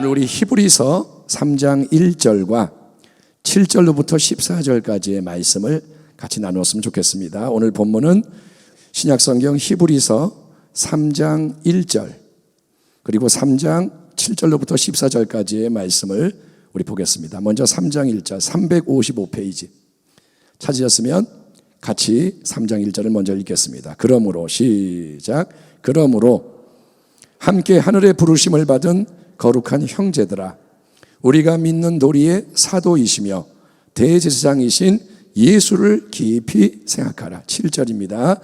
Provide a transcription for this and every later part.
오늘 우리 히브리서 3장 1절과 7절로부터 14절까지의 말씀을 같이 나누었으면 좋겠습니다. 오늘 본문은 신약성경 히브리서 3장 1절 그리고 3장 7절로부터 14절까지의 말씀을 우리 보겠습니다. 먼저 3장 1절 355페이지 찾으셨으면 같이 3장 1절을 먼저 읽겠습니다. 그러므로 시작. 그러므로 함께 하늘의 부르심을 받은 거룩한 형제들아, 우리가 믿는 도리의 사도이시며 대제사장이신 예수를 깊이 생각하라. 7절입니다.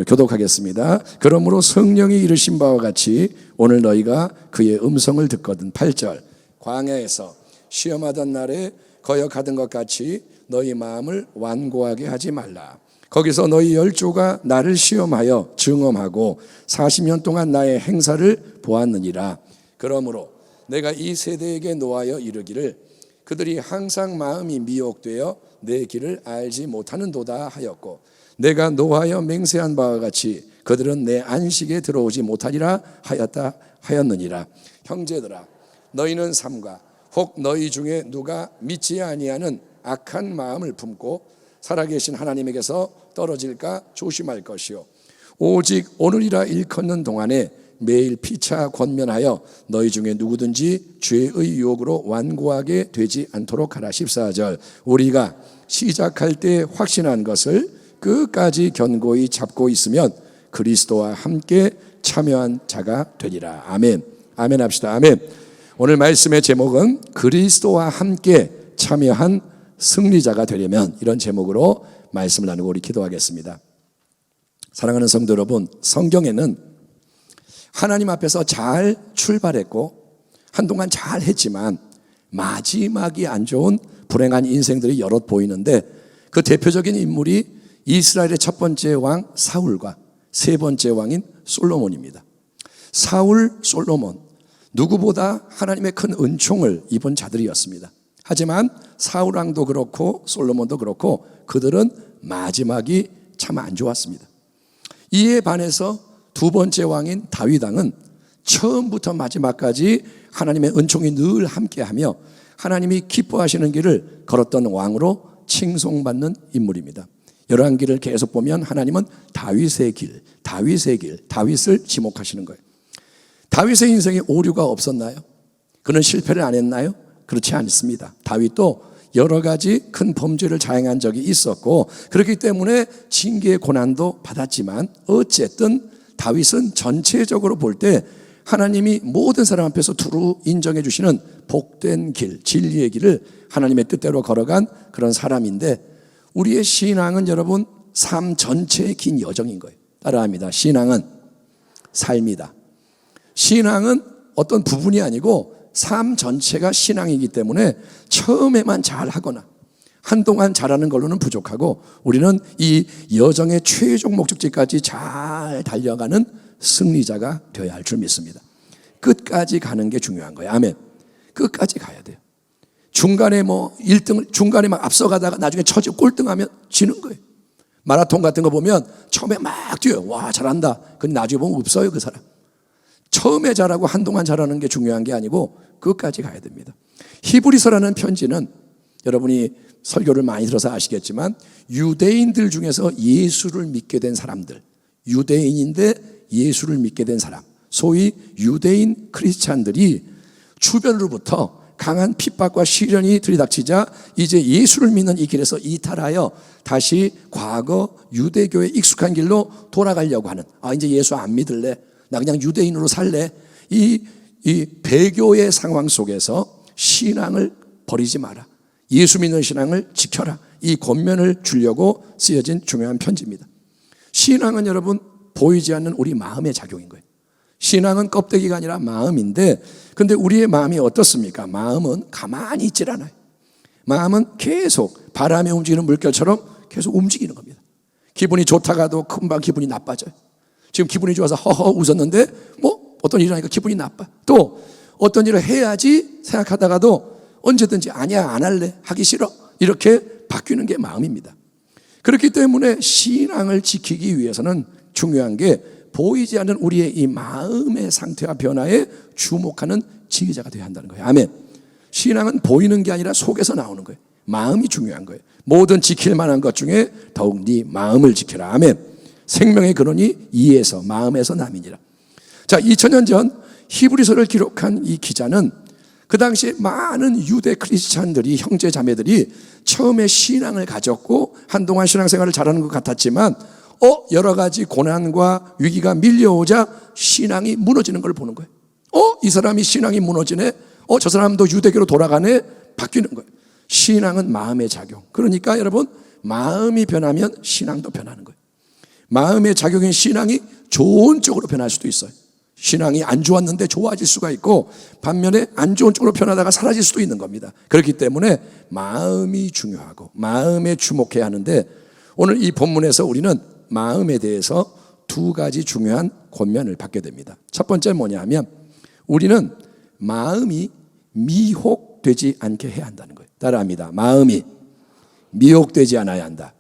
교독하겠습니다. 그러므로 성령이 이르신 바와 같이 오늘 너희가 그의 음성을 듣거든. 8절 광야에서 시험하던 날에 거역하던 것 같이 너희 마음을 완고하게 하지 말라. 거기서 너희 열조가 나를 시험하여 증언하고 40년 동안 나의 행사를 보았느니라. 그러므로 내가 이 세대에게 노하여 이르기를 그들이 항상 마음이 미혹되어 내 길을 알지 못하는도다 하였고, 내가 노하여 맹세한 바와 같이 그들은 내 안식에 들어오지 못하리라 하였느니라. 형제들아, 너희는 삼가 혹 너희 중에 누가 믿지 아니하는 악한 마음을 품고 살아계신 하나님에게서 떨어질까 조심할 것이요, 오직 오늘이라 일컫는 동안에 매일 피차 권면하여 너희 중에 누구든지 죄의 유혹으로 완고하게 되지 않도록 하라. 14절 우리가 시작할 때 확신한 것을 끝까지 견고히 잡고 있으면 그리스도와 함께 참여한 자가 되리라. 아멘. 아멘 합시다. 아멘. 오늘 말씀의 제목은 그리스도와 함께 참여한 승리자가 되려면, 이런 제목으로 말씀을 나누고 우리 기도하겠습니다. 사랑하는 성도 여러분, 성경에는 하나님 앞에서 잘 출발했고 한동안 잘 했지만 마지막이 안 좋은 불행한 인생들이 여럿 보이는데, 그 대표적인 인물이 이스라엘의 첫 번째 왕 사울과 세 번째 왕인 솔로몬입니다. 사울, 솔로몬, 누구보다 하나님의 큰 은총을 입은 자들이었습니다. 하지만 사울 왕도 그렇고 솔로몬도 그렇고 그들은 마지막이 참 안 좋았습니다. 이에 반해서 두 번째 왕인 다윗 왕은 처음부터 마지막까지 하나님의 은총이 늘 함께하며 하나님이 기뻐하시는 길을 걸었던 왕으로 칭송받는 인물입니다. 열왕기를 계속 보면 하나님은 다윗의 길, 다윗을 지목하시는 거예요. 다윗의 인생에 오류가 없었나요? 그는 실패를 안 했나요? 그렇지 않습니다. 다윗도 여러 가지 큰 범죄를 자행한 적이 있었고, 그렇기 때문에 징계의 고난도 받았지만 어쨌든 다윗은 전체적으로 볼 때 하나님이 모든 사람 앞에서 두루 인정해 주시는 복된 길, 진리의 길을 하나님의 뜻대로 걸어간 그런 사람인데, 우리의 신앙은 여러분 삶 전체의 긴 여정인 거예요. 따라합니다. 신앙은 삶이다. 신앙은 어떤 부분이 아니고 삶 전체가 신앙이기 때문에 처음에만 잘하거나 한동안 잘하는 걸로는 부족하고, 우리는 이 여정의 최종 목적지까지 잘 달려가는 승리자가 되어야 할 줄 믿습니다. 끝까지 가는 게 중요한 거예요. 아멘. 끝까지 가야 돼요. 중간에 중간에 막 앞서가다가 나중에 꼴등하면 지는 거예요. 마라톤 같은 거 보면 처음에 막 뛰어요. 와, 잘한다. 근데 나중에 보면 없어요, 그 사람. 처음에 잘하고 한동안 잘하는 게 중요한 게 아니고 끝까지 가야 됩니다. 히브리서라는 편지는 여러분이 설교를 많이 들어서 아시겠지만 유대인들 중에서 예수를 믿게 된 사람들, 유대인인데 예수를 믿게 된 사람, 소위 유대인 크리스찬들이 주변으로부터 강한 핍박과 시련이 들이닥치자 이제 예수를 믿는 이 길에서 이탈하여 다시 과거 유대교의 익숙한 길로 돌아가려고 하는, 이제 예수 안 믿을래, 나 그냥 유대인으로 살래, 이 배교의 상황 속에서 신앙을 버리지 마라, 예수 믿는 신앙을 지켜라, 이 권면을 주려고 쓰여진 중요한 편지입니다. 신앙은 여러분 보이지 않는 우리 마음의 작용인 거예요. 신앙은 껍데기가 아니라 마음인데, 근데 우리의 마음이 어떻습니까? 마음은 가만히 있질 않아요. 마음은 계속 바람에 움직이는 물결처럼 계속 움직이는 겁니다. 기분이 좋다가도 금방 기분이 나빠져요. 지금 기분이 좋아서 허허 웃었는데 어떤 일이 하니까 기분이 나빠. 또 어떤 일을 해야지 생각하다가도 언제든지 아니야, 안 할래, 하기 싫어, 이렇게 바뀌는 게 마음입니다. 그렇기 때문에 신앙을 지키기 위해서는 중요한 게 보이지 않는 우리의 이 마음의 상태와 변화에 주목하는 지혜자가 되어야 한다는 거예요. 아멘. 신앙은 보이는 게 아니라 속에서 나오는 거예요. 마음이 중요한 거예요. 모든 지킬 만한 것 중에 더욱 네 마음을 지켜라. 아멘. 생명의 근원이 이에서 마음에서 남이니라. 자, 2000년 전 히브리서를 기록한 이 기자는 그 당시에 많은 유대 크리스찬들이, 형제 자매들이 처음에 신앙을 가졌고 한동안 신앙생활을 잘하는 것 같았지만 여러 가지 고난과 위기가 밀려오자 신앙이 무너지는 걸 보는 거예요. 이 사람이 신앙이 무너지네. 저 사람도 유대교로 돌아가네. 바뀌는 거예요. 신앙은 마음의 작용. 그러니까 여러분, 마음이 변하면 신앙도 변하는 거예요. 마음의 작용인 신앙이 좋은 쪽으로 변할 수도 있어요. 신앙이 안 좋았는데 좋아질 수가 있고, 반면에 안 좋은 쪽으로 변하다가 사라질 수도 있는 겁니다. 그렇기 때문에 마음이 중요하고 마음에 주목해야 하는데, 오늘 이 본문에서 우리는 마음에 대해서 두 가지 중요한 권면을 받게 됩니다. 첫 번째 뭐냐면, 우리는 마음이 미혹되지 않게 해야 한다는 거예요. 따라합니다. 마음이 미혹되지 않아야 한다.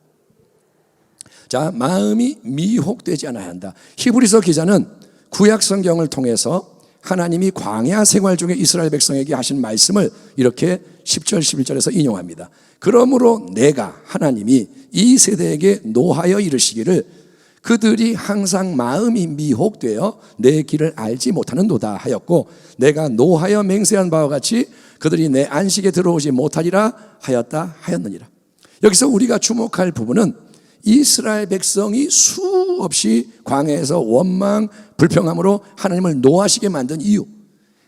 자, 마음이 미혹되지 않아야 한다. 히브리서 기자는 구약 성경을 통해서 하나님이 광야 생활 중에 이스라엘 백성에게 하신 말씀을 이렇게 10절 11절에서 인용합니다. 그러므로 내가 하나님이 이 세대에게 노하여 이르시기를 그들이 항상 마음이 미혹되어 내 길을 알지 못하는도다 하였고, 내가 노하여 맹세한 바와 같이 그들이 내 안식에 들어오지 못하리라 하였다 하였느니라. 여기서 우리가 주목할 부분은 이스라엘 백성이 수없이 광야에서 원망, 불평함으로 하나님을 노하시게 만든 이유.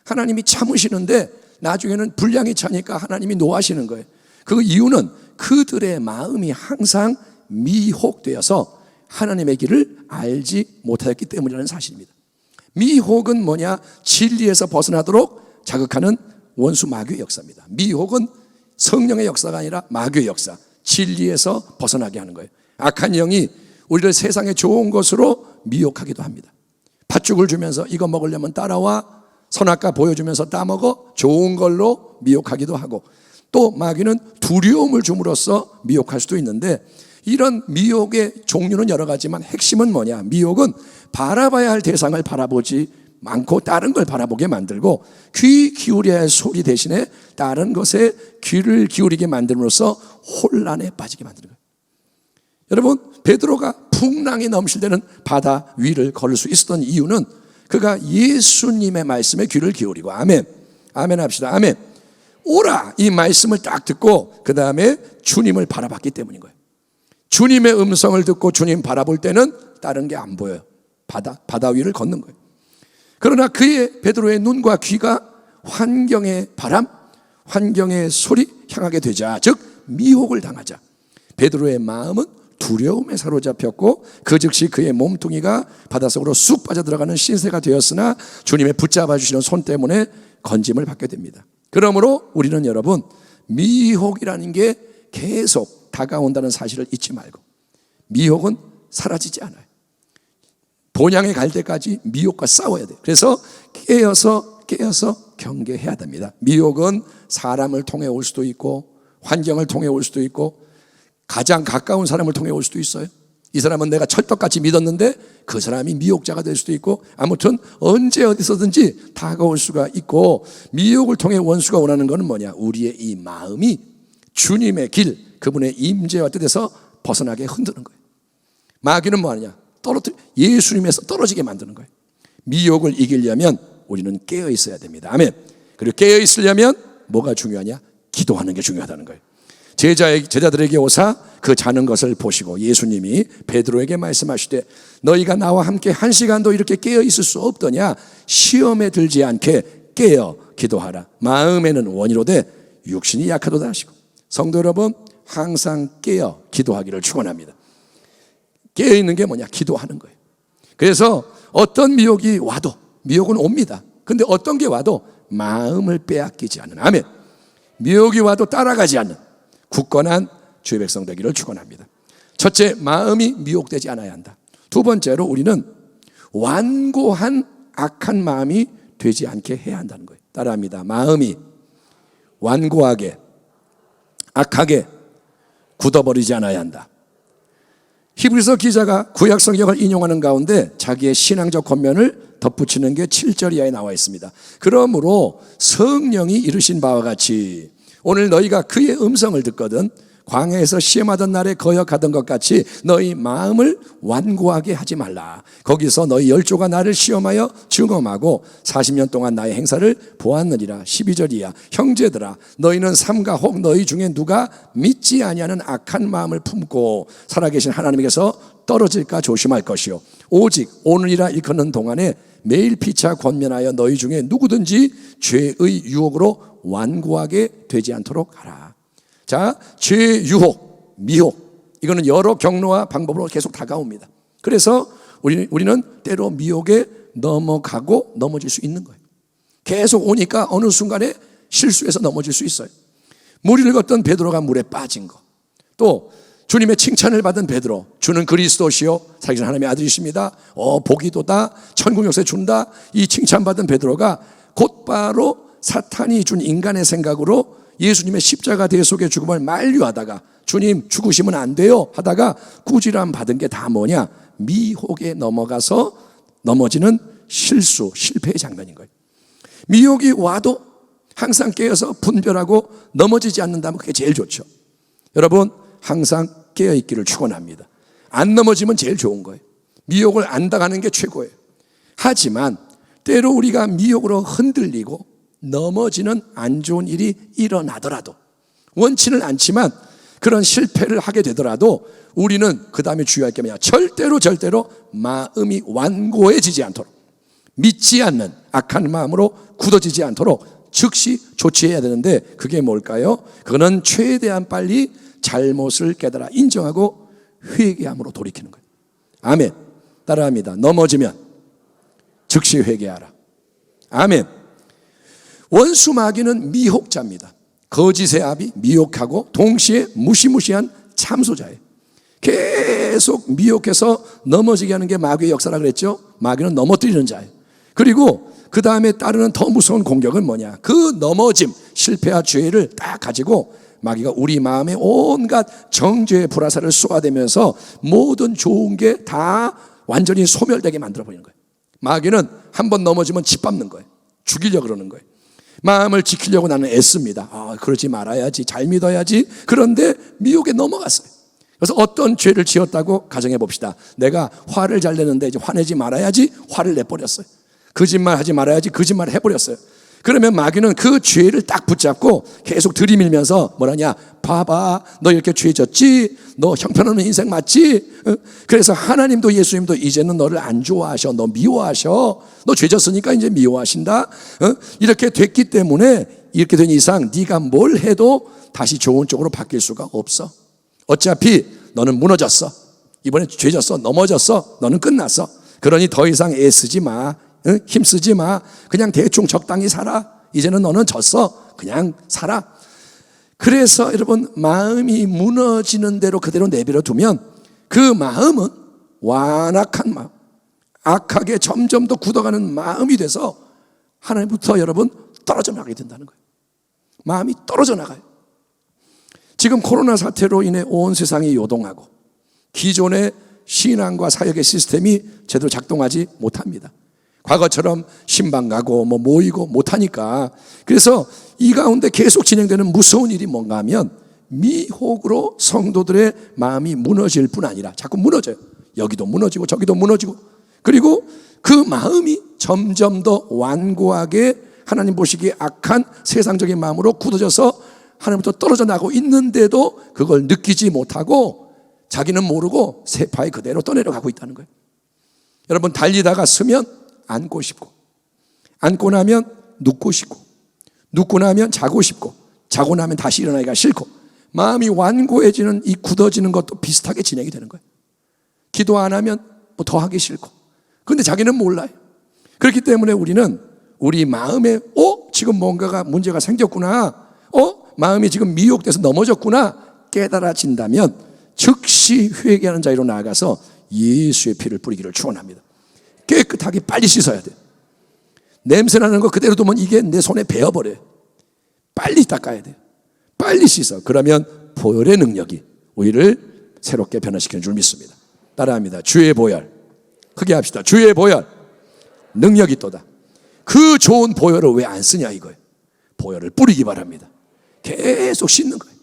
하나님이 참으시는데 나중에는 분량이 차니까 하나님이 노하시는 거예요. 그 이유는 그들의 마음이 항상 미혹되어서 하나님의 길을 알지 못하였기 때문이라는 사실입니다. 미혹은 뭐냐? 진리에서 벗어나도록 자극하는 원수 마귀의 역사입니다. 미혹은 성령의 역사가 아니라 마귀의 역사, 진리에서 벗어나게 하는 거예요. 악한 영이 우리를 세상의 좋은 것으로 미혹하기도 합니다. 팥죽을 주면서 이거 먹으려면 따라와, 선악과 보여주면서 따먹어, 좋은 걸로 미혹하기도 하고, 또 마귀는 두려움을 줌으로써 미혹할 수도 있는데, 이런 미혹의 종류는 여러 가지만 핵심은 뭐냐? 미혹은 바라봐야 할 대상을 바라보지 않고 다른 걸 바라보게 만들고, 귀 기울여야 할 소리 대신에 다른 것에 귀를 기울이게 만듦으로써 혼란에 빠지게 만드는 거예요. 여러분, 베드로가 풍랑이 넘칠 때는 바다 위를 걸을 수 있었던 이유는 그가 예수님의 말씀에 귀를 기울이고, 아멘, 아멘 합시다. 아멘. 오라, 이 말씀을 딱 듣고 그 다음에 주님을 바라봤기 때문인 거예요. 주님의 음성을 듣고 주님 바라볼 때는 다른 게 안 보여요. 바다 위를 걷는 거예요. 그러나 그의 베드로의 눈과 귀가 환경의 바람, 환경의 소리 향하게 되자, 즉 미혹을 당하자, 베드로의 마음은 두려움에 사로잡혔고, 그 즉시 그의 몸뚱이가 바닷속으로 쑥 빠져들어가는 신세가 되었으나 주님의 붙잡아 주시는 손 때문에 건짐을 받게 됩니다. 그러므로 우리는 여러분, 미혹이라는 게 계속 다가온다는 사실을 잊지 말고, 미혹은 사라지지 않아요. 본향에 갈 때까지 미혹과 싸워야 돼요. 그래서 깨어서 경계해야 됩니다. 미혹은 사람을 통해 올 수도 있고, 환경을 통해 올 수도 있고, 가장 가까운 사람을 통해 올 수도 있어요. 이 사람은 내가 철떡같이 믿었는데 그 사람이 미혹자가 될 수도 있고, 아무튼 언제 어디서든지 다가올 수가 있고, 미혹을 통해 원수가 원하는 것은 뭐냐? 우리의 이 마음이 주님의 길, 그분의 임재와 뜻에서 벗어나게 흔드는 거예요. 마귀는 뭐하냐? 예수님에서 떨어지게 만드는 거예요. 미혹을 이기려면 우리는 깨어 있어야 됩니다. 아멘. 그리고 깨어 있으려면 뭐가 중요하냐? 기도하는 게 중요하다는 거예요. 제자들에게 오사 그 자는 것을 보시고 예수님이 베드로에게 말씀하시되, 너희가 나와 함께 1시간도 이렇게 깨어 있을 수 없더냐? 시험에 들지 않게 깨어 기도하라. 마음에는 원이로되 육신이 약하도다 하시고. 성도 여러분, 항상 깨어 기도하기를 축원합니다. 깨어 있는 게 뭐냐? 기도하는 거예요. 그래서 어떤 미혹이 와도, 미혹은 옵니다. 근데 어떤 게 와도 마음을 빼앗기지 않는, 아멘, 미혹이 와도 따라가지 않는 굳건한 주의 백성 되기를 축원합니다. 첫째, 마음이 미혹되지 않아야 한다. 두 번째로 우리는 완고한 악한 마음이 되지 않게 해야 한다는 거예요. 따라합니다. 마음이 완고하게 악하게 굳어버리지 않아야 한다. 히브리서 기자가 구약 성경을 인용하는 가운데 자기의 신앙적 권면을 덧붙이는 게 7절 이하에 나와 있습니다. 그러므로 성령이 이르신 바와 같이 오늘 너희가 그의 음성을 듣거든 광야에서 시험하던 날에 거역하던 것 같이 너희 마음을 완고하게 하지 말라. 거기서 너희 열조가 나를 시험하여 증험하고 40년 동안 나의 행사를 보았느니라. 12절 이하 형제들아 너희는 삼가 혹 너희 중에 누가 믿지 아니하는 악한 마음을 품고 살아계신 하나님께서 떨어질까 조심할 것이요 오직 오늘이라 일컫는 동안에 매일 피차 권면하여 너희 중에 누구든지 죄의 유혹으로 완고하게 되지 않도록 하라. 자, 죄 유혹, 미혹 이거는 여러 경로와 방법으로 계속 다가옵니다. 그래서 우리는 때로 미혹에 넘어가고 넘어질 수 있는 거예요. 계속 오니까 어느 순간에 실수해서 넘어질 수 있어요. 물을 걷던 베드로가 물에 빠진 거, 또 주님의 칭찬을 받은 베드로, 주는 그리스도시요 살아계신 하나님의 아들이십니다. 보기도다, 천국 역사에 준다. 이 칭찬받은 베드로가 곧바로 사탄이 준 인간의 생각으로 예수님의 십자가 대속의 죽음을 만류하다가 주님 죽으시면 안 돼요 하다가 꾸지람 받은 게 다 뭐냐? 미혹에 넘어가서 넘어지는 실수, 실패의 장면인 거예요. 미혹이 와도 항상 깨어서 분별하고 넘어지지 않는다면 그게 제일 좋죠. 여러분 항상 깨어있기를 축원합니다. 안 넘어지면 제일 좋은 거예요. 미혹을 안 당하는 게 최고예요. 하지만 때로 우리가 미혹으로 흔들리고 넘어지는 안 좋은 일이 일어나더라도 원치는 않지만 그런 실패를 하게 되더라도 우리는 그 다음에 주의할 게 뭐냐? 절대로 마음이 완고해지지 않도록 믿지 않는 악한 마음으로 굳어지지 않도록 즉시 조치해야 되는데 그게 뭘까요? 그거는 최대한 빨리 잘못을 깨달아 인정하고 회개함으로 돌이키는 거예요. 아멘. 따라합니다. 넘어지면 즉시 회개하라. 아멘. 원수 마귀는 미혹자입니다. 거짓의 아비, 미혹하고 동시에 무시무시한 참소자예요. 계속 미혹해서 넘어지게 하는 게 마귀의 역사라 그랬죠. 마귀는 넘어뜨리는 자예요. 그리고 그 다음에 따르는 더 무서운 공격은 뭐냐? 그 넘어짐, 실패와 죄를 딱 가지고 마귀가 우리 마음에 온갖 정죄의 불화살을 쏘아대면서 모든 좋은 게 다 완전히 소멸되게 만들어버리는 거예요. 마귀는 한번 넘어지면 짓밟는 거예요. 죽이려고 그러는 거예요. 마음을 지키려고 나는 애씁니다. 그러지 말아야지, 잘 믿어야지. 그런데 미혹에 넘어갔어요. 그래서 어떤 죄를 지었다고 가정해 봅시다. 내가 화를 잘 내는데 이제 화내지 말아야지 화를 내버렸어요. 거짓말 하지 말아야지 거짓말을 해버렸어요. 그러면 마귀는 그 죄를 딱 붙잡고 계속 들이밀면서 뭐라냐? 봐봐, 너 이렇게 죄 졌지? 너 형편없는 인생 맞지? 그래서 하나님도 예수님도 이제는 너를 안 좋아하셔. 너 미워하셔. 너 죄 졌으니까 이제 미워하신다. 이렇게 됐기 때문에 이렇게 된 이상 네가 뭘 해도 다시 좋은 쪽으로 바뀔 수가 없어. 어차피 너는 무너졌어. 이번에 죄 졌어. 넘어졌어. 너는 끝났어. 그러니 더 이상 애쓰지 마. 힘쓰지 마. 그냥 대충 적당히 살아. 이제는 너는 졌어. 그냥 살아. 그래서 여러분 마음이 무너지는 대로 그대로 내버려 두면 그 마음은 완악한 마음, 악하게 점점 더 굳어가는 마음이 돼서 하나님부터 여러분 떨어져 나가게 된다는 거예요. 마음이 떨어져 나가요. 지금 코로나 사태로 인해 온 세상이 요동하고 기존의 신앙과 사역의 시스템이 제대로 작동하지 못합니다. 과거처럼 신방 가고 모이고 못하니까. 그래서 이 가운데 계속 진행되는 무서운 일이 뭔가 하면 미혹으로 성도들의 마음이 무너질 뿐 아니라 자꾸 무너져요. 여기도 무너지고 저기도 무너지고. 그리고 그 마음이 점점 더 완고하게 하나님 보시기에 악한 세상적인 마음으로 굳어져서 하나님부터 떨어져 나가고 있는데도 그걸 느끼지 못하고 자기는 모르고 세파에 그대로 떠내려가고 있다는 거예요. 여러분 달리다가 서면 앉고 싶고, 앉고 나면 눕고 싶고, 눕고 나면 자고 싶고, 자고 나면 다시 일어나기가 싫고, 마음이 완고해지는 이 굳어지는 것도 비슷하게 진행이 되는 거예요. 기도 안 하면 더 하기 싫고. 그런데 자기는 몰라요. 그렇기 때문에 우리는 우리 마음에 지금 뭔가가 문제가 생겼구나, 마음이 지금 미혹돼서 넘어졌구나 깨달아진다면 즉시 회개하는 자리로 나아가서 예수의 피를 뿌리기를 축원합니다. 깨끗하게 빨리 씻어야 돼요. 냄새나는 거 그대로 두면 이게 내 손에 배어버려요. 빨리 닦아야 돼요. 빨리 씻어. 그러면 보혈의 능력이 우리를 새롭게 변화시키는 줄 믿습니다. 따라합니다. 주의 보혈. 크게 합시다. 주의 보혈. 능력이 있도다. 그 좋은 보혈을 왜 안 쓰냐 이거예요. 보혈을 뿌리기 바랍니다. 계속 씻는 거예요.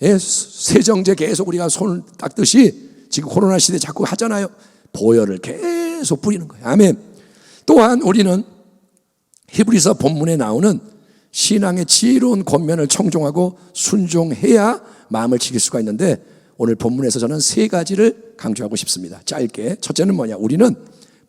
예, 세정제 계속 우리가 손을 닦듯이 지금 코로나 시대 자꾸 하잖아요. 보혈을 계속 뿌리는 거예요. 아멘. 또한 우리는 히브리서 본문에 나오는 신앙의 지혜로운 권면을 청종하고 순종해야 마음을 지킬 수가 있는데, 오늘 본문에서 저는 세 가지를 강조하고 싶습니다. 짧게. 첫째는 뭐냐? 우리는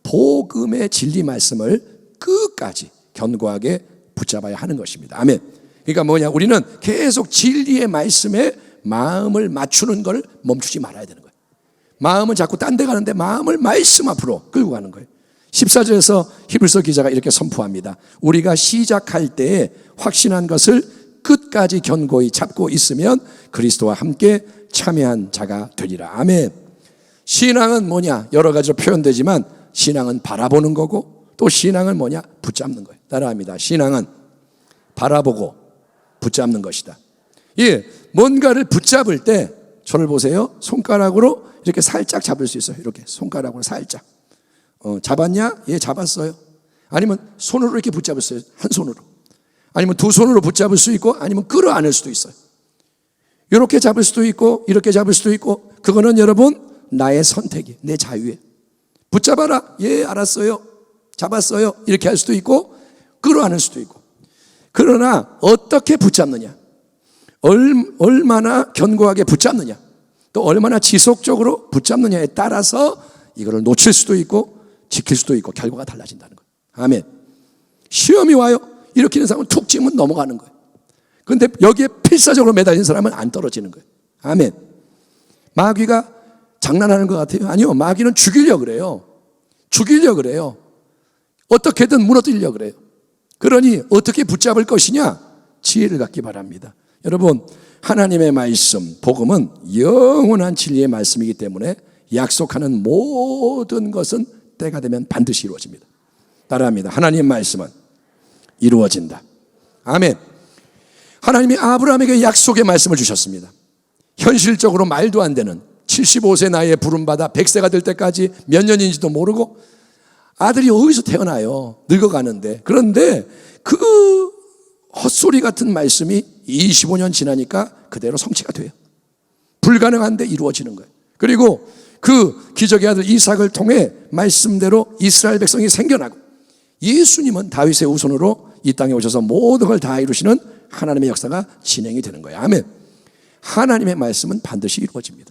복음의 진리 말씀을 끝까지 견고하게 붙잡아야 하는 것입니다. 아멘. 그러니까 뭐냐? 우리는 계속 진리의 말씀에 마음을 맞추는 걸 멈추지 말아야 되는 거예요. 마음은 자꾸 딴 데 가는데 마음을 말씀 앞으로 끌고 가는 거예요. 14절에서 히브리서 기자가 이렇게 선포합니다. 우리가 시작할 때에 확신한 것을 끝까지 견고히 잡고 있으면 그리스도와 함께 참여한 자가 되리라. 아멘. 신앙은 뭐냐? 여러 가지로 표현되지만 신앙은 바라보는 거고, 또 신앙은 뭐냐? 붙잡는 거예요. 따라합니다. 신앙은 바라보고 붙잡는 것이다. 예, 뭔가를 붙잡을 때 저를 보세요. 손가락으로 이렇게 살짝 잡을 수 있어요. 이렇게 손가락으로 살짝. 잡았냐? 예, 잡았어요. 아니면 손으로 이렇게 붙잡았어요. 한 손으로. 아니면 두 손으로 붙잡을 수 있고, 아니면 끌어안을 수도 있어요. 이렇게 잡을 수도 있고, 이렇게 잡을 수도 있고, 그거는 여러분 나의 선택이, 내 자유에. 붙잡아라. 예, 알았어요. 잡았어요. 이렇게 할 수도 있고, 끌어안을 수도 있고. 그러나 어떻게 붙잡느냐, 얼마나 견고하게 붙잡느냐, 또 얼마나 지속적으로 붙잡느냐에 따라서 이거를 놓칠 수도 있고 지킬 수도 있고 결과가 달라진다는 거예요. 아멘. 시험이 와요. 일으키는 사람은 툭 치면 넘어가는 거예요. 그런데 여기에 필사적으로 매달린 사람은 안 떨어지는 거예요. 아멘. 마귀가 장난하는 것 같아요? 아니요. 마귀는 죽이려고 그래요. 죽이려고 그래요. 어떻게든 무너뜨리려고 그래요. 그러니 어떻게 붙잡을 것이냐? 지혜를 갖기 바랍니다. 여러분, 하나님의 말씀, 복음은 영원한 진리의 말씀이기 때문에 약속하는 모든 것은 때가 되면 반드시 이루어집니다. 따라합니다. 하나님의 말씀은 이루어진다. 아멘. 하나님이 아브라함에게 약속의 말씀을 주셨습니다. 현실적으로 말도 안 되는 75세 나이에 부름받아 100세가 될 때까지 몇 년인지도 모르고 아들이 어디서 태어나요? 늙어가는데. 그런데 그 헛소리 같은 말씀이 25년 지나니까 그대로 성취가 돼요. 불가능한데 이루어지는 거예요. 그리고 그 기적의 아들 이삭을 통해 말씀대로 이스라엘 백성이 생겨나고, 예수님은 다윗의 후손으로 이 땅에 오셔서 모든 걸 다 이루시는 하나님의 역사가 진행이 되는 거예요. 아멘. 하나님의 말씀은 반드시 이루어집니다.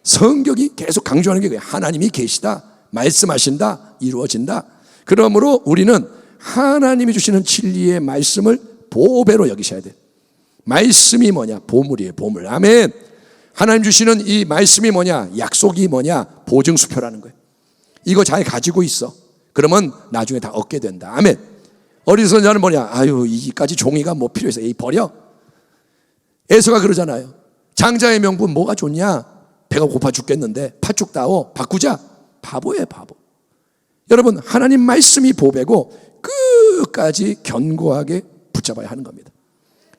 성경이 계속 강조하는 게 그래요. 하나님이 계시다, 말씀하신다, 이루어진다. 그러므로 우리는 하나님이 주시는 진리의 말씀을 보배로 여기셔야 돼요. 말씀이 뭐냐? 보물이에요. 보물. 아멘. 하나님 주시는 이 말씀이 뭐냐? 약속이 뭐냐? 보증수표라는 거예요. 이거 잘 가지고 있어. 그러면 나중에 다 얻게 된다. 아멘. 어리석은 자는 뭐냐? 아유, 이까지 종이가 뭐 필요해서 이 버려. 에서가 그러잖아요. 장자의 명분 뭐가 좋냐? 배가 고파 죽겠는데 팥죽 따오 바꾸자. 바보예요, 바보. 여러분, 하나님 말씀이 보배고 끝까지 견고하게 붙잡아야 하는 겁니다.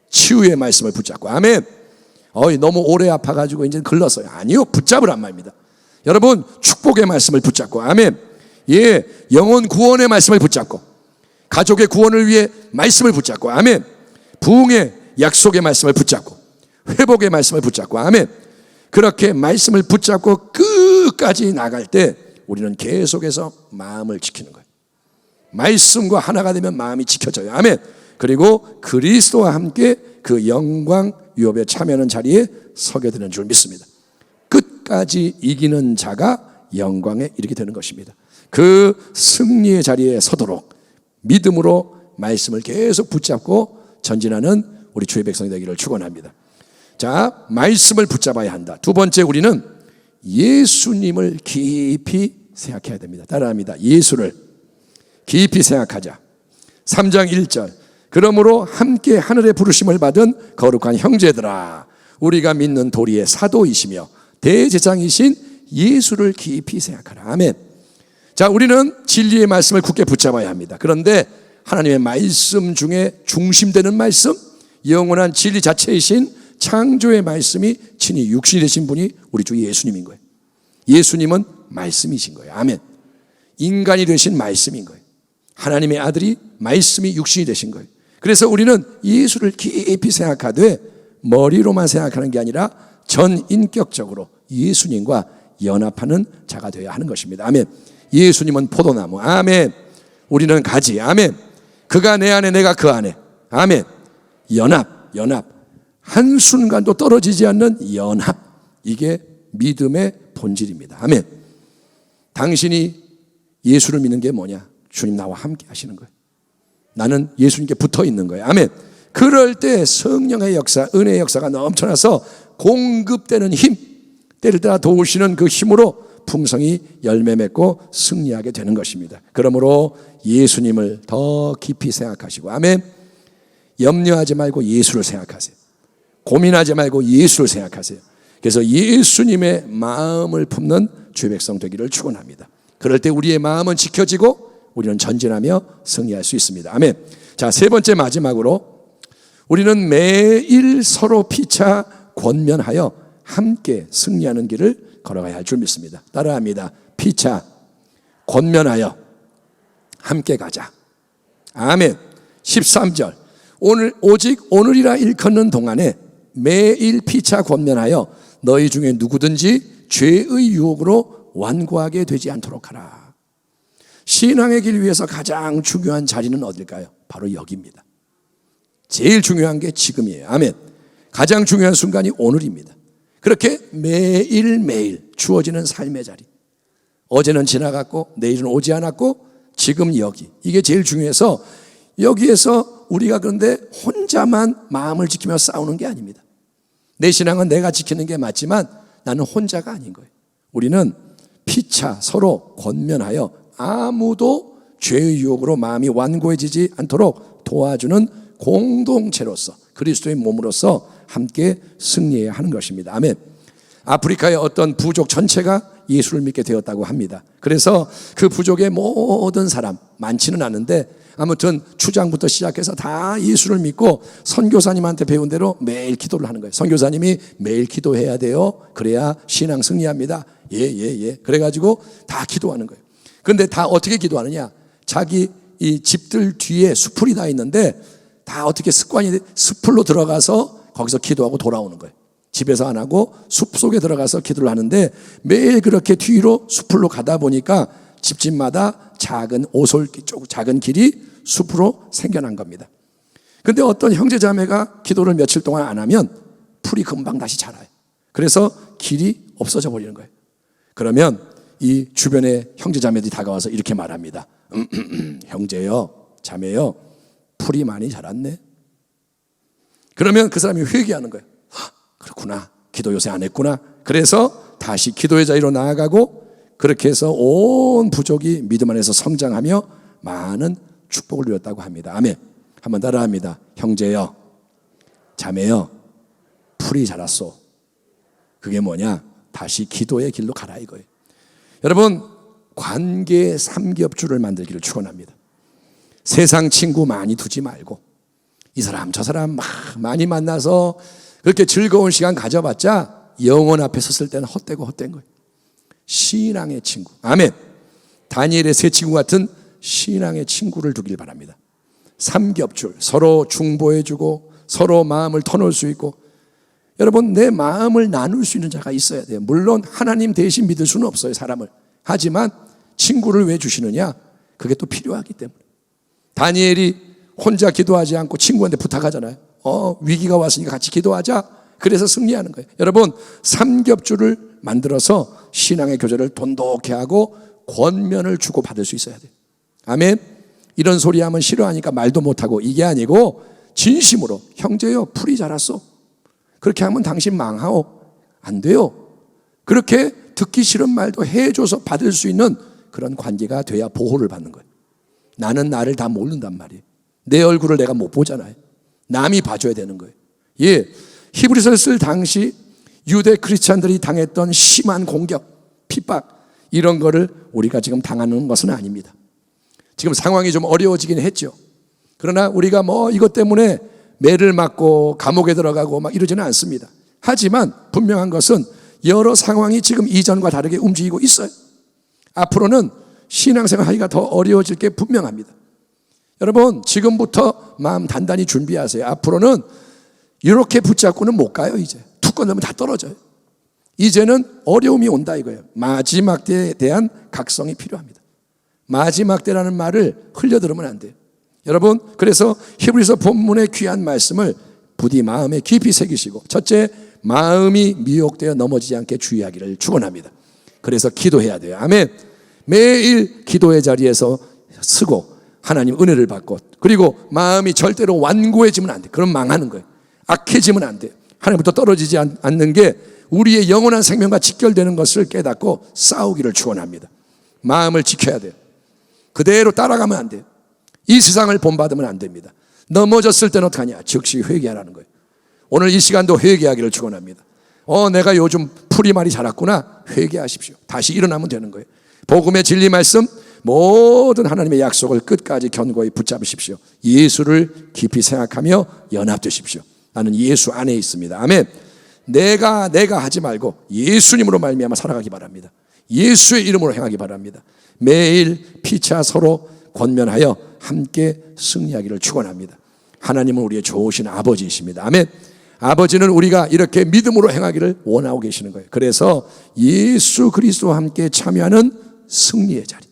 치유의 말씀을 붙잡고. 아멘. 너무 오래 아파가지고 이제 글렀어요. 아니요, 붙잡으란 말입니다. 여러분, 축복의 말씀을 붙잡고. 아멘. 예, 영혼 구원의 말씀을 붙잡고, 가족의 구원을 위해 말씀을 붙잡고. 아멘. 부흥의 약속의 말씀을 붙잡고, 회복의 말씀을 붙잡고. 아멘. 그렇게 말씀을 붙잡고 끝까지 나갈 때 우리는 계속해서 마음을 지키는 거예요. 말씀과 하나가 되면 마음이 지켜져요. 아멘. 그리고 그리스도와 함께 그 영광 유업에 참여하는 자리에 서게 되는 줄 믿습니다. 끝까지 이기는 자가 영광에 이르게 되는 것입니다. 그 승리의 자리에 서도록 믿음으로 말씀을 계속 붙잡고 전진하는 우리 주의 백성이 되기를 축원합니다. 자, 말씀을 붙잡아야 한다. 두 번째, 우리는 예수님을 깊이 생각해야 됩니다. 따라합니다. 예수를 깊이 생각하자. 3장 1절. 그러므로 함께 하늘의 부르심을 받은 거룩한 형제들아, 우리가 믿는 도리의 사도이시며 대제사장이신 예수를 깊이 생각하라. 아멘. 자, 우리는 진리의 말씀을 굳게 붙잡아야 합니다. 그런데 하나님의 말씀 중에 중심되는 말씀, 영원한 진리 자체이신 창조의 말씀이 친히 육신이 되신 분이 우리 주 예수님인 거예요. 예수님은 말씀이신 거예요. 아멘. 인간이 되신 말씀인 거예요. 하나님의 아들이 말씀이 육신이 되신 거예요. 그래서 우리는 예수를 깊이 생각하되 머리로만 생각하는 게 아니라 전인격적으로 예수님과 연합하는 자가 되어야 하는 것입니다. 아멘. 예수님은 포도나무. 아멘. 우리는 가지. 아멘. 그가 내 안에 내가 그 안에. 아멘. 연합. 한순간도 떨어지지 않는 연합. 이게 믿음의 본질입니다. 아멘. 당신이 예수를 믿는 게 뭐냐? 주님 나와 함께 하시는 거예요. 나는 예수님께 붙어 있는 거예요. 아멘. 그럴 때 성령의 역사, 은혜의 역사가 넘쳐나서 공급되는 힘, 때를 따라 도우시는 그 힘으로 풍성히 열매 맺고 승리하게 되는 것입니다. 그러므로 예수님을 더 깊이 생각하시고, 아멘. 염려하지 말고 예수를 생각하세요. 고민하지 말고 예수를 생각하세요. 그래서 예수님의 마음을 품는 주의 백성 되기를 축원합니다. 그럴 때 우리의 마음은 지켜지고 우리는 전진하며 승리할 수 있습니다. 아멘. 자, 세 번째 마지막으로 우리는 매일 서로 피차 권면하여 함께 승리하는 길을 걸어가야 할 줄 믿습니다. 따라합니다. 피차 권면하여 함께 가자. 아멘. 13절. 오직 오늘이라 일컫는 동안에 매일 피차 권면하여 너희 중에 누구든지 죄의 유혹으로 완고하게 되지 않도록 하라. 신앙의 길 위해서 가장 중요한 자리는 어딜까요? 바로 여기입니다. 제일 중요한 게 지금이에요. 아멘. 가장 중요한 순간이 오늘입니다. 그렇게 매일매일 주어지는 삶의 자리. 어제는 지나갔고 내일은 오지 않았고 지금 여기. 이게 제일 중요해서 여기에서 우리가 그런데 혼자만 마음을 지키며 싸우는 게 아닙니다. 내 신앙은 내가 지키는 게 맞지만 나는 혼자가 아닌 거예요. 우리는 피차 서로 권면하여 아무도 죄의 유혹으로 마음이 완고해지지 않도록 도와주는 공동체로서 그리스도의 몸으로서 함께 승리해야 하는 것입니다. 아멘. 아프리카의 어떤 부족 전체가 예수를 믿게 되었다고 합니다. 그래서 그 부족의 모든 사람, 많지는 않은데 아무튼 추장부터 시작해서 다 예수를 믿고 선교사님한테 배운 대로 매일 기도를 하는 거예요. 선교사님이 매일 기도해야 돼요. 그래야 신앙 승리합니다. 예. 그래가지고 다 기도하는 거예요. 그런데 다 어떻게 기도하느냐? 자기 이 집들 뒤에 수풀이 다 있는데 다 어떻게 습관이 숲으로 들어가서 거기서 기도하고 돌아오는 거예요. 집에서 안 하고 숲속에 들어가서 기도를 하는데 매일 그렇게 뒤로 숲으로 가다 보니까 집집마다 작은 오솔길, 작은 길이 숲으로 생겨난 겁니다. 그런데 어떤 형제자매가 기도를 며칠 동안 안 하면 풀이 금방 다시 자라요. 그래서 길이 없어져 버리는 거예요. 그러면 이 주변의 형제자매들이 다가와서 이렇게 말합니다. 형제요, 자매요, 풀이 많이 자랐네. 그러면 그 사람이 회개하는 거예요. 그렇구나, 기도 요새 안 했구나. 그래서 다시 기도의 자리로 나아가고 그렇게 해서 온 부족이 믿음 안에서 성장하며 많은 축복을 누렸다고 합니다. 아멘. 한번 따라합니다. 형제요, 자매요, 풀이 자랐소. 그게 뭐냐? 다시 기도의 길로 가라 이거예요. 여러분, 관계의 삼겹줄을 만들기를 축원합니다. 세상 친구 많이 두지 말고 이 사람 저 사람 많이 만나서 그렇게 즐거운 시간 가져봤자 영혼 앞에 섰을 때는 헛되고 헛된 거예요. 신앙의 친구. 아멘. 다니엘의 세 친구 같은 신앙의 친구를 두길 바랍니다. 삼겹줄, 서로 중보해주고 서로 마음을 터놓을 수 있고. 여러분, 내 마음을 나눌 수 있는 자가 있어야 돼요. 물론 하나님 대신 믿을 수는 없어요, 사람을. 하지만 친구를 왜 주시느냐? 그게 또 필요하기 때문에. 다니엘이 혼자 기도하지 않고 친구한테 부탁하잖아요. 위기가 왔으니까 같이 기도하자. 그래서 승리하는 거예요. 여러분, 삼겹줄을 만들어서 신앙의 교제를 돈독히 하고 권면을 주고 받을 수 있어야 돼요. 아멘. 이런 소리 하면 싫어하니까 말도 못하고 이게 아니고 진심으로 형제요, 풀이 자랐어. 그렇게 하면 당신 망하오. 안 돼요. 그렇게 듣기 싫은 말도 해줘서 받을 수 있는 그런 관계가 돼야 보호를 받는 거예요. 나는 나를 다 모른단 말이에요. 내 얼굴을 내가 못 보잖아요. 남이 봐줘야 되는 거예요. 예, 히브리서를 쓸 당시 유대 크리스찬들이 당했던 심한 공격, 핍박 이런 거를 우리가 지금 당하는 것은 아닙니다. 지금 상황이 좀 어려워지긴 했죠. 그러나 우리가 이것 때문에 매를 맞고 감옥에 들어가고 막 이러지는 않습니다. 하지만 분명한 것은 여러 상황이 지금 이전과 다르게 움직이고 있어요. 앞으로는 신앙생활 하기가 더 어려워질 게 분명합니다. 여러분, 지금부터 마음 단단히 준비하세요. 앞으로는 이렇게 붙잡고는 못 가요. 이제 툭 건너면 다 떨어져요. 이제는 어려움이 온다 이거예요. 마지막 때에 대한 각성이 필요합니다. 마지막 때라는 말을 흘려들으면 안 돼요. 여러분, 그래서 히브리서 본문의 귀한 말씀을 부디 마음에 깊이 새기시고, 첫째, 마음이 미혹되어 넘어지지 않게 주의하기를 축원합니다. 그래서 기도해야 돼요. 아멘. 매일 기도의 자리에서 쓰고 하나님 은혜를 받고, 그리고 마음이 절대로 완고해지면 안 돼. 그럼 망하는 거예요. 악해지면 안 돼. 하나님부터 떨어지지 않는 게 우리의 영원한 생명과 직결되는 것을 깨닫고 싸우기를 축원합니다. 마음을 지켜야 돼요. 그대로 따라가면 안 돼요. 이 세상을 본받으면 안 됩니다. 넘어졌을 때는 어떡하냐? 즉시 회개하라는 거예요. 오늘 이 시간도 회개하기를 축원합니다. 내가 요즘 풀이 많이 자랐구나. 회개하십시오. 다시 일어나면 되는 거예요. 복음의 진리 말씀, 모든 하나님의 약속을 끝까지 견고히 붙잡으십시오. 예수를 깊이 생각하며 연합되십시오. 나는 예수 안에 있습니다. 아멘. 내가 하지 말고 예수님으로 말미암아 살아가기 바랍니다. 예수의 이름으로 행하기 바랍니다. 매일 피차 서로 권면하여 함께 승리하기를 축원합니다. 하나님은 우리의 좋으신 아버지이십니다. 아멘. 아버지는 우리가 이렇게 믿음으로 행하기를 원하고 계시는 거예요. 그래서 예수 그리스도와 함께 참여하는 승리의 자리,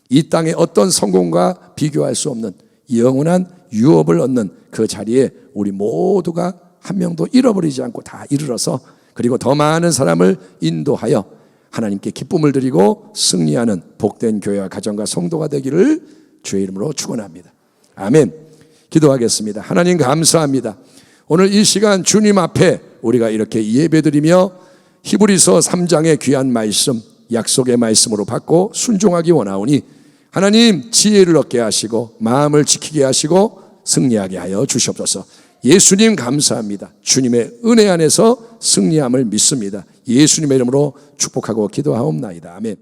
이 땅의 어떤 성공과 비교할 수 없는 영원한 유업을 얻는 그 자리에 우리 모두가 한 명도 잃어버리지 않고 다 이르러서, 그리고 더 많은 사람을 인도하여 하나님께 기쁨을 드리고 승리하는 복된 교회와 가정과 성도가 되기를 주의 이름으로 축원합니다. 아멘. 기도하겠습니다. 하나님 감사합니다. 오늘 이 시간 주님 앞에 우리가 이렇게 예배드리며 히브리서 3장의 귀한 말씀, 약속의 말씀으로 받고 순종하기 원하오니 하나님 지혜를 얻게 하시고 마음을 지키게 하시고 승리하게 하여 주시옵소서. 예수님 감사합니다. 주님의 은혜 안에서 승리함을 믿습니다. 예수님의 이름으로 축복하고 기도하옵나이다. 아멘.